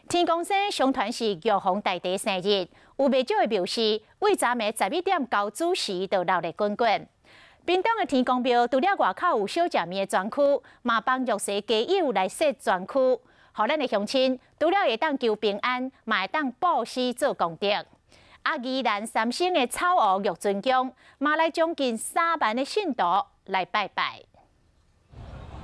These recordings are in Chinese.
天公生上传是玉皇大帝生日，有不少的庙事为昨暝11:9子时就热烈滚滚。屏东的天公庙除了外口有小食面的专区，嘛帮玉石家友来设专区，互咱的乡亲除了会当求平安，嘛会当布施做功德。宜兰三星的草湖玉尊宫，嘛来将近3万的信徒来拜拜。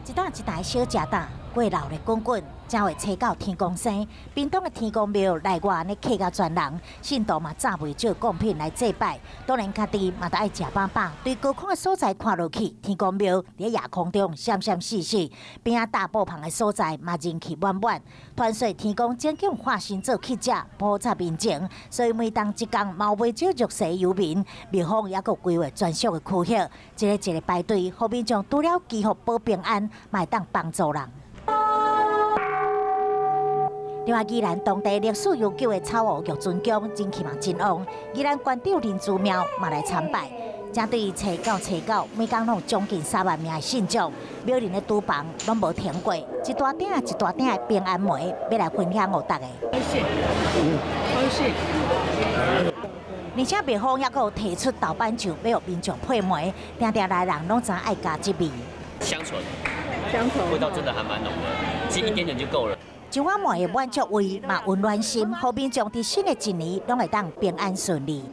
一档一台小食档，过热的滚滚，才会找到天公生。屏东的天公庙内外呢客家全人，信徒嘛炸袂少贡品来祭拜。当然，家己嘛得爱食饱饱。对高空的所在看落去，天公庙伫夜空中闪闪烁烁，边仔大步旁的所在嘛人气满满。传说天公曾经化身做乞者，普查民情，所以每当一天嘛有袂少玉石游民，庙方也佫规划专属的区域，一个排队，后面将除了祈福保平安，嘛会当帮助人。另外，宜兰当地历史悠久的草湖玉尊宫人气嘛真旺，宜兰关长林祖庙嘛来参拜。正对初到，每天拢有将近3万名的信众，庙里的厨房拢无停过，一大鼎一大鼎的平安梅要来分享给大家。好势，而且庙方也有提出豆瓣酱，要互民众配梅，定定来人拢知爱加这味。香醇，味道真的还蛮浓的，其实一点点就够了。上碗梅的满足味嘛温暖心，后面将伫新的一年拢会当平安顺利。